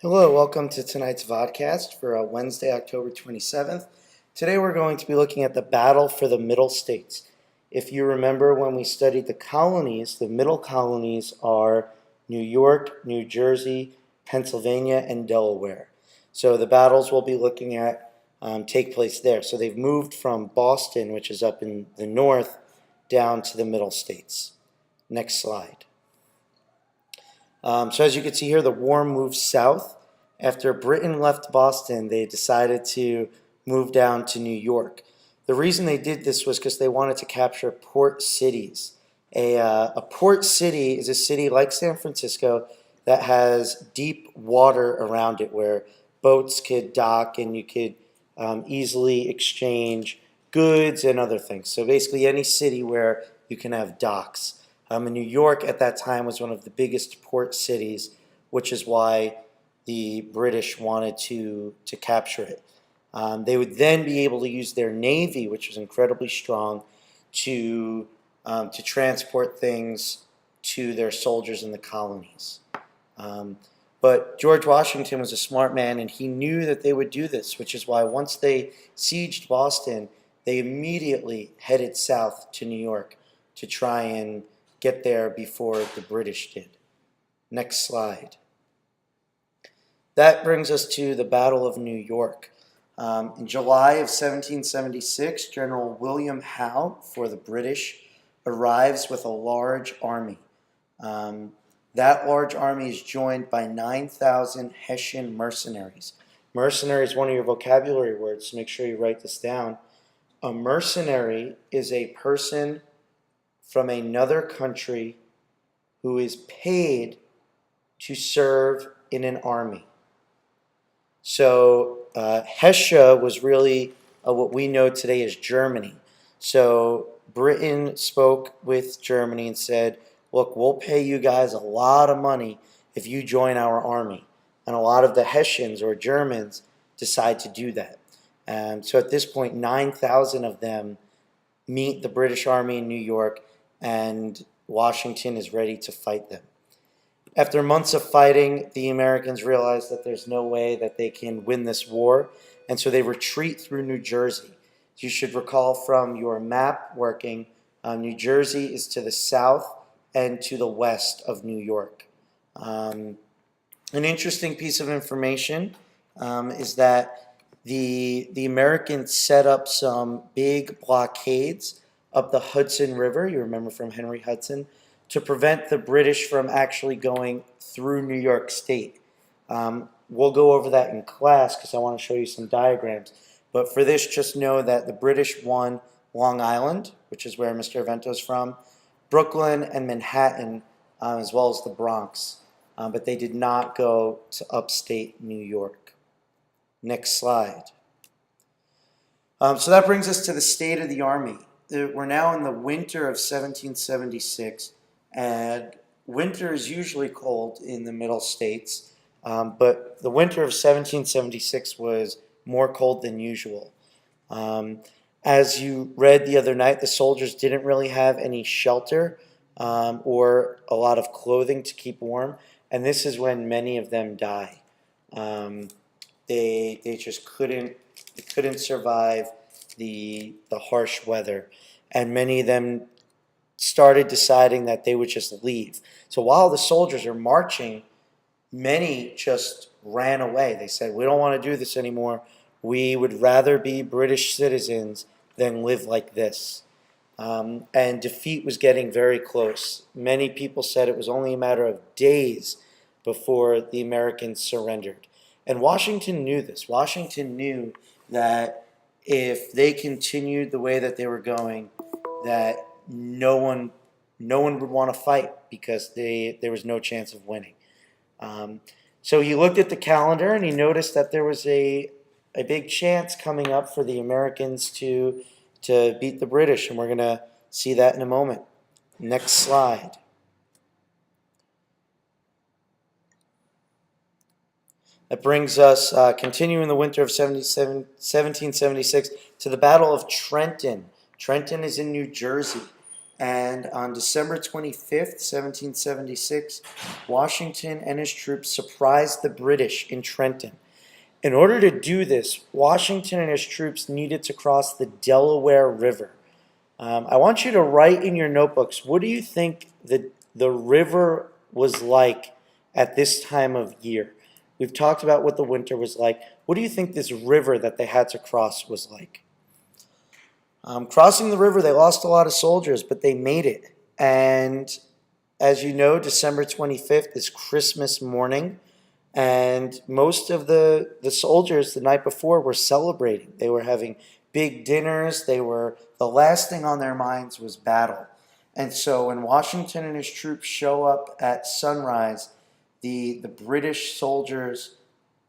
Hello, welcome to tonight's vodcast for Wednesday, October 27th. Today we're going to be looking at the battle for the Middle States. If you remember when we studied the colonies, the middle colonies are New York, New Jersey, Pennsylvania, and Delaware. So the battles we'll be looking at take place there. So they've moved from Boston, which is up in the north, down to the Middle States. Next slide. So as you can see here, the war moved south. After Britain left Boston, they decided to move down to New York. The reason they did this was because they wanted to capture port cities. A port city is a city like San Francisco that has deep water around it where boats could dock and you could easily exchange goods and other things. So basically any city where you can have docks. And New York at that time was one of the biggest port cities, which is why the British wanted to capture it. They would then be able to use their navy, which was incredibly strong, to transport things to their soldiers in the colonies. But George Washington was a smart man, and he knew that they would do this, which is why once they sieged Boston, they immediately headed south to New York to try and get there before the British did. Next slide. That brings us to the Battle of New York. In July of 1776, General William Howe for the British arrives with a large army. That large army is joined by 9,000 Hessian mercenaries. Mercenary is one of your vocabulary words, so make sure you write this down. A mercenary is a person from another country who is paid to serve in an army. So Hesse was really what we know today as Germany. So Britain spoke with Germany and said, look, we'll pay you guys a lot of money if you join our army. And a lot of the Hessians or Germans decide to do that. So at this point, 9,000 of them meet the British Army in New York, and Washington is ready to fight them. After months of fighting, the Americans realize that there's no way that they can win this war, and so they retreat through New Jersey. You should recall from your map working, New Jersey is to the south and to the west of New York. An interesting piece of information is that the Americans set up some big blockades up the Hudson River, you remember from Henry Hudson, to prevent the British from actually going through New York State. We'll go over that in class because I want to show you some diagrams. But for this, just know that the British won Long Island, which is where Mr. Avento's from, Brooklyn and Manhattan, as well as the Bronx. But they did not go to upstate New York. Next slide. So that brings us to the state of the Army. We're now in the winter of 1776, and winter is usually cold in the middle states, but the winter of 1776 was more cold than usual. As you read the other night, the soldiers didn't really have any shelter or a lot of clothing to keep warm, and this is when many of them die. They just couldn't survive the harsh weather, and many of them started deciding that they would just leave. So while the soldiers are marching, many just ran away. They said, we don't want to do this anymore. We would rather be British citizens than live like this. And defeat was getting very close. Many people said it was only a matter of days before the Americans surrendered. And Washington knew this. Washington knew that if they continued the way that they were going, that no one would want to fight because there was no chance of winning. So he looked at the calendar and he noticed that there was a big chance coming up for the Americans to beat the British, and we're going to see that in a moment. Next slide. That brings us, continuing the winter of 1776, to the Battle of Trenton. Trenton is in New Jersey. And on December 25th, 1776, Washington and his troops surprised the British in Trenton. In order to do this, Washington and his troops needed to cross the Delaware River. I want you to write in your notebooks, what do you think the river was like at this time of year? We've talked about what the winter was like. What do you think this river that they had to cross was like? Crossing the river, they lost a lot of soldiers, but they made it. And as you know, December 25th is Christmas morning, and most of the soldiers the night before were celebrating. They were having big dinners. The last thing on their minds was battle. And so when Washington and his troops show up at sunrise, the British soldiers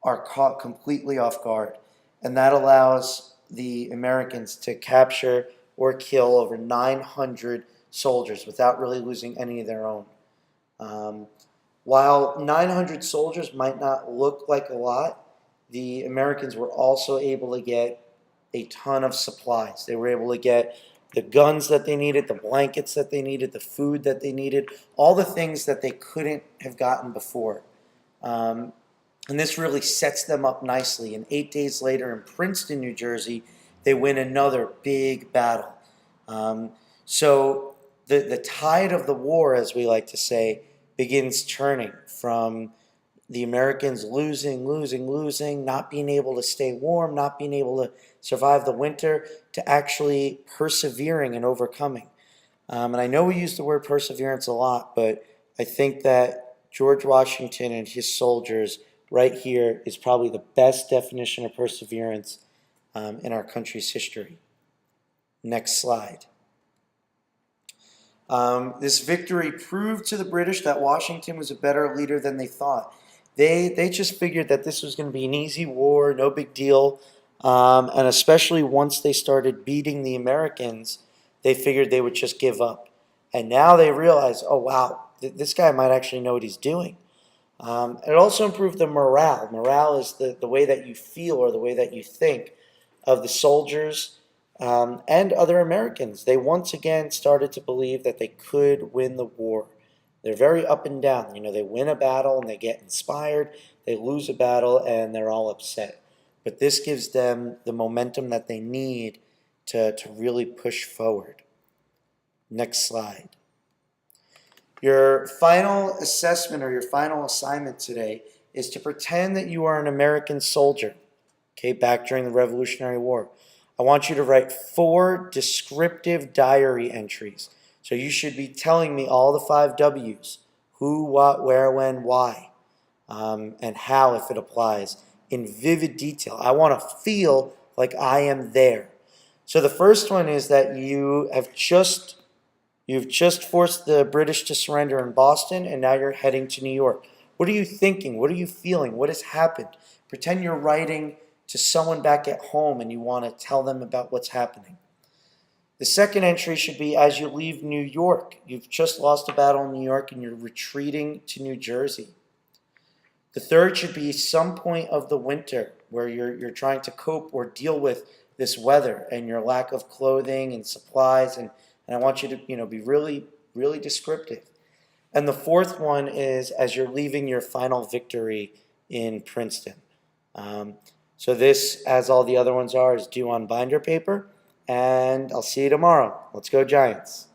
are caught completely off guard. And that allows the Americans to capture or kill over 900 soldiers without really losing any of their own. While 900 soldiers might not look like a lot, the Americans were also able to get a ton of supplies. They were able to get the guns that they needed, the blankets that they needed, the food that they needed, all the things that they couldn't have gotten before. And this really sets them up nicely. And 8 days later in Princeton, New Jersey, they win another big battle. So the tide of the war, as we like to say, begins turning from the Americans losing, not being able to stay warm, not being able to survive the winter, to actually persevering and overcoming. And I know we use the word perseverance a lot, but I think that George Washington and his soldiers right here is probably the best definition of perseverance in our country's history. Next slide. This victory proved to the British that Washington was a better leader than they thought. They just figured that this was going to be an easy war, no big deal. And especially once they started beating the Americans, they figured they would just give up. And now they realize, oh wow, this guy might actually know what he's doing. It also improved the morale. Morale is the way that you feel or the way that you think of the soldiers and other Americans. They once again started to believe that they could win the war. They're very up and down. You know, they win a battle and they get inspired. They lose a battle and they're all upset. But this gives them the momentum that they need to really push forward. Next slide. Your final assessment or your final assignment today is to pretend that you are an American soldier, okay, back during the Revolutionary War. I want you to write 4 descriptive diary entries. So you should be telling me all the 5 W's: who, what, where, when, why, and how, if it applies, in vivid detail. I want to feel like I am there. So the first one is that you've just forced the British to surrender in Boston, and now you're heading to New York. What are you thinking? What are you feeling? What has happened? Pretend you're writing to someone back at home and you want to tell them about what's happening. The second entry should be as you leave New York. You've just lost a battle in New York and you're retreating to New Jersey. The third should be some point of the winter where you're trying to cope or deal with this weather and your lack of clothing and supplies, and I want you to be really, really descriptive. And the fourth one is as you're leaving your final victory in Princeton. So this, as all the other ones are, is due on binder paper, and I'll see you tomorrow. Let's go Giants.